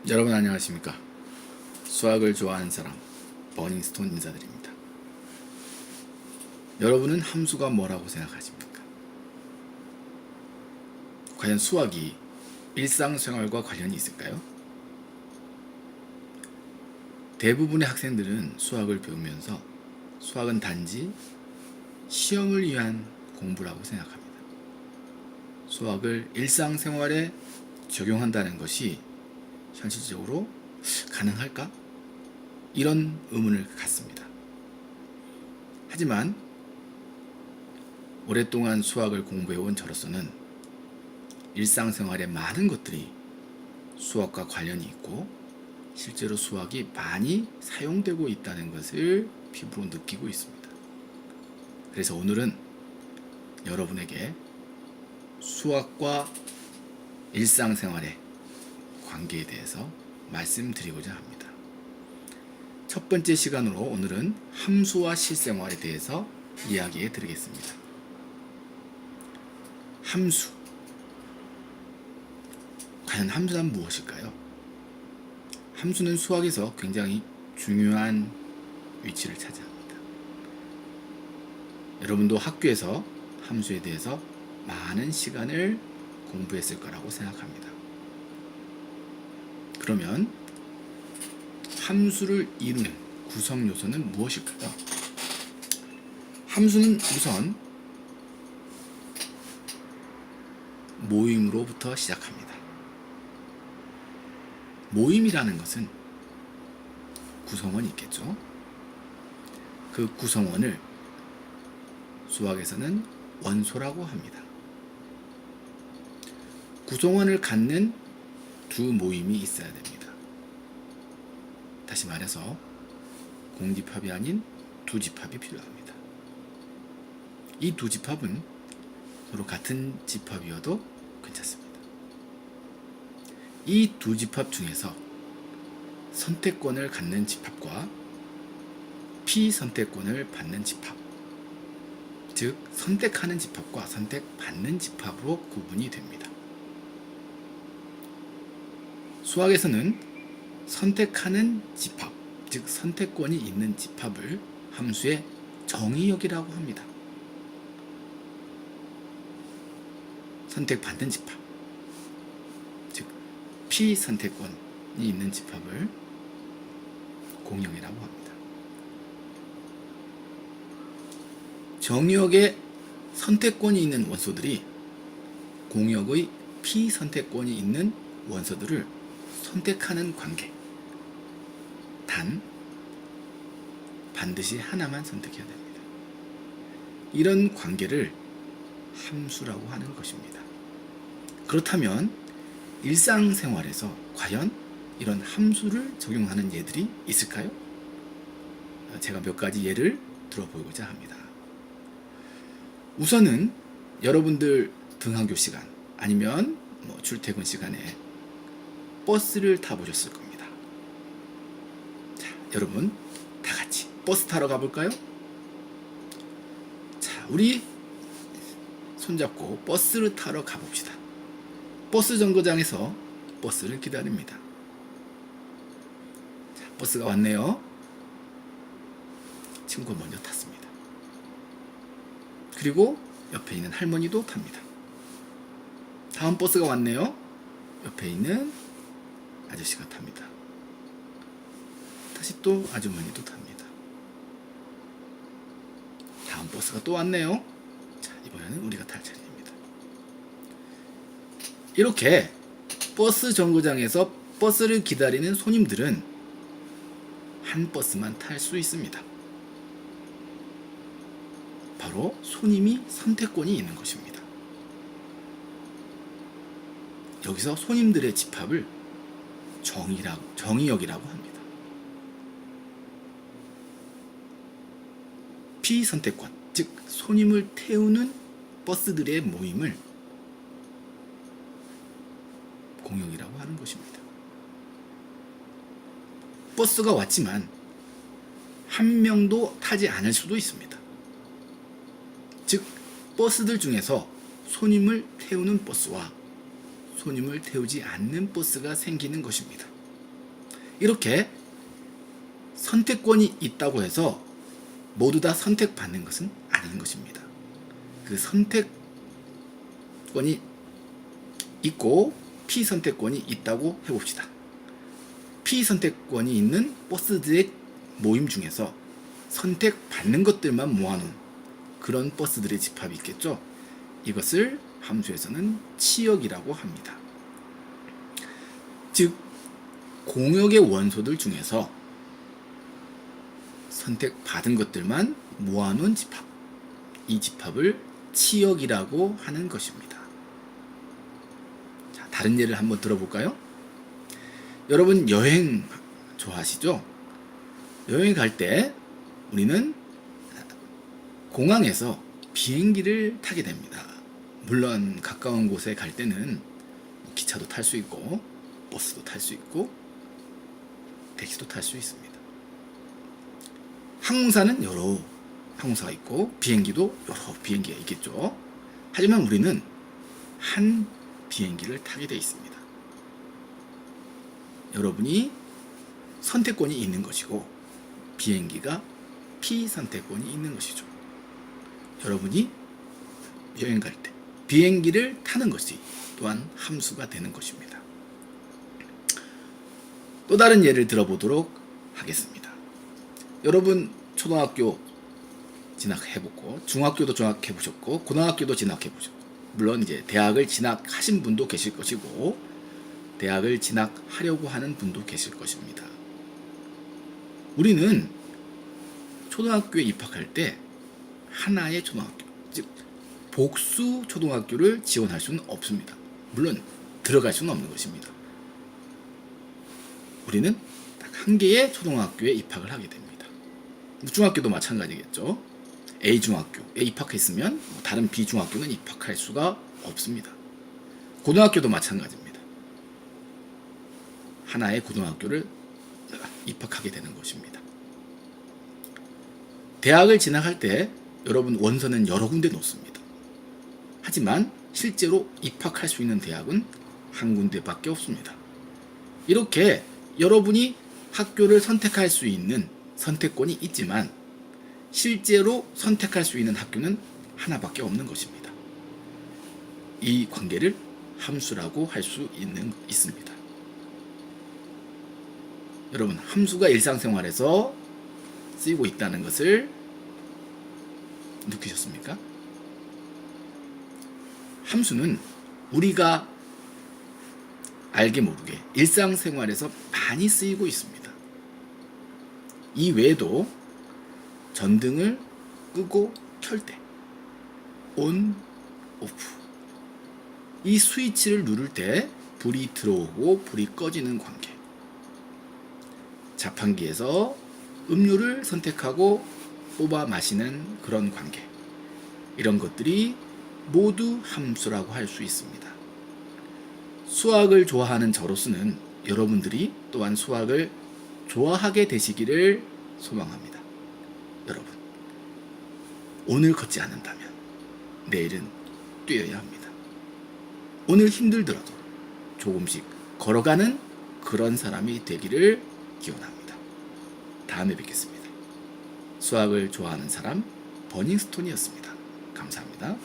여러분 안녕하십니까? 수학을 좋아하는 사람 버닝스톤 인사드립니다. 여러분은 함수가 뭐라고 생각하십니까? 과연 수학이 일상생활과 관련이 있을까요? 대부분의 학생들은 수학을 배우면서 수학은 단지 시험을 위한 공부라고 생각합니다. 수학을 일상생활에 적용한다는 것이 현실적으로 가능할까? 이런 의문을 갖습니다. 하지만 오랫동안 수학을 공부해온 저로서는 일상생활의 많은 것들이 수학과 관련이 있고 실제로 수학이 많이 사용되고 있다는 것을 피부로 느끼고 있습니다. 그래서 오늘은 여러분에게 수학과 일상생활의 관계에 대해서 말씀드리고자 합니다. 첫 번째 시간으로 오늘은 함수와 실생활에 대해서 이야기해 드리겠습니다. 함수. 과연 함수란 무엇일까요? 함수는 수학에서 굉장히 중요한 위치를 차지합니다. 여러분도 학교에서 함수에 대해서 많은 시간을 공부했을 거라고 생각합니다. 그러면 함수를 이루는 구성 요소는 무엇일까요? 함수는 우선 모임으로부터 시작합니다. 모임이라는 것은 구성원이 있겠죠. 그 구성원을 수학에서는 원소라고 합니다. 구성원을 갖는 두 모임이 있어야 됩니다. 다시 말해서 공집합이 아닌 두집합이 필요합니다. 이 두 집합은 서로 같은 집합이어도 괜찮습니다. 이 두 집합 중에서 선택권을 갖는 집합과 피선택권을 받는 집합, 즉 선택하는 집합과 선택받는 집합으로 구분이 됩니다. 수학에서는 선택하는 집합, 즉 선택권이 있는 집합을 함수의 정의역이라고 합니다. 선택받는 집합, 즉 피선택권이 있는 집합을 공역이라고 합니다. 정의역에 선택권이 있는 원소들이 공역의 피선택권이 있는 원소들을 선택하는 관계. 단, 반드시 하나만 선택해야 됩니다. 이런 관계를 함수라고 하는 것입니다. 그렇다면 일상생활에서 과연 이런 함수를 적용하는 예들이 있을까요? 제가 몇 가지 예를 들어보고자 합니다. 우선은 여러분들 등하교 시간 아니면 출퇴근 시간에 버스를 타보셨을 겁니다. 자, 여러분 다 같이 버스 타러 가볼까요? 자, 우리 손잡고 버스를 타러 가봅시다. 버스 정거장에서 버스를 기다립니다. 자, 버스가 왔네요. 친구가 먼저 탔습니다. 그리고 옆에 있는 할머니도 탑니다. 다음 버스가 왔네요. 옆에 있는 아저씨가 탑니다. 다시 또 아주머니도 탑니다. 다음 버스가 또 왔네요. 자, 이번에는 우리가 탈 차례입니다. 이렇게 버스 정거장에서 버스를 기다리는 손님들은 한 버스만 탈 수 있습니다. 바로 손님이 선택권이 있는 것입니다. 여기서 손님들의 집합을 정의역이라고 합니다. 피선택권, 즉 손님을 태우는 버스들의 모임을 공역이라고 하는 것입니다. 버스가 왔지만 한 명도 타지 않을 수도 있습니다. 즉 버스들 중에서 손님을 태우는 버스와 손님을 태우지 않는 버스가 생기는 것입니다. 이렇게 선택권이 있다고 해서 모두 다 선택받는 것은 아닌 것입니다. 그 선택권이 있고 피선택권이 있다고 해봅시다. 피선택권이 있는 버스들의 모임 중에서 선택받는 것들만 모아놓은 그런 버스들의 집합이 있겠죠. 이것을 함수에서는 치역이라고 합니다. 즉 공역의 원소들 중에서 선택받은 것들만 모아놓은 집합, 이 집합을 치역이라고 하는 것입니다. 자, 다른 예를 한번 들어볼까요? 여러분 여행 좋아하시죠? 여행 갈 때 우리는 공항에서 비행기를 타게 됩니다. 물론 가까운 곳에 갈 때는 기차도 탈 수 있고 버스도 탈 수 있고 택시도 탈 수 있습니다. 항공사는 여러 항공사가 있고 비행기도 여러 비행기가 있겠죠. 하지만 우리는 한 비행기를 타게 되어 있습니다. 여러분이 선택권이 있는 것이고 비행기가 피선택권이 있는 것이죠. 여러분이 여행 갈 때 비행기를 타는 것이 또한 함수가 되는 것입니다. 또 다른 예를 들어보도록 하겠습니다. 여러분 초등학교 진학해보고 중학교도 진학해보셨고 고등학교도 진학해보셨고 물론 이제 대학을 진학하신 분도 계실 것이고 대학을 진학하려고 하는 분도 계실 것입니다. 우리는 초등학교에 입학할 때 하나의 초등학교, 즉 복수 초등학교를 지원할 수는 없습니다. 물론 들어갈 수는 없는 것입니다. 우리는 딱 한 개의 초등학교에 입학을 하게 됩니다. 중학교도 마찬가지겠죠. A 중학교에 입학했으면 다른 B 중학교는 입학할 수가 없습니다. 고등학교도 마찬가지입니다. 하나의 고등학교를 입학하게 되는 것입니다. 대학을 진학할 때 여러분 원서는 여러 군데 놓습니다. 하지만 실제로 입학할 수 있는 대학은 한 군데밖에 없습니다. 이렇게 여러분이 학교를 선택할 수 있는 선택권이 있지만 실제로 선택할 수 있는 학교는 하나밖에 없는 것입니다. 이 관계를 함수라고 할 수 있습니다. 여러분 함수가 일상생활에서 쓰이고 있다는 것을 느끼셨습니까? 함수는 우리가 알게 모르게 일상생활에서 많이 쓰이고 있습니다. 이 외에도 전등을 끄고 켤 때 온, 오프 이 스위치를 누를 때 불이 들어오고 불이 꺼지는 관계, 자판기에서 음료를 선택하고 뽑아 마시는 그런 관계, 이런 것들이 모두 함수라고 할 수 있습니다. 수학을 좋아하는 저로서는 여러분들이 또한 수학을 좋아하게 되시기를 소망합니다. 여러분, 오늘 걷지 않는다면 내일은 뛰어야 합니다. 오늘 힘들더라도 조금씩 걸어가는 그런 사람이 되기를 기원합니다. 다음에 뵙겠습니다. 수학을 좋아하는 사람 버닝스톤이었습니다. 감사합니다.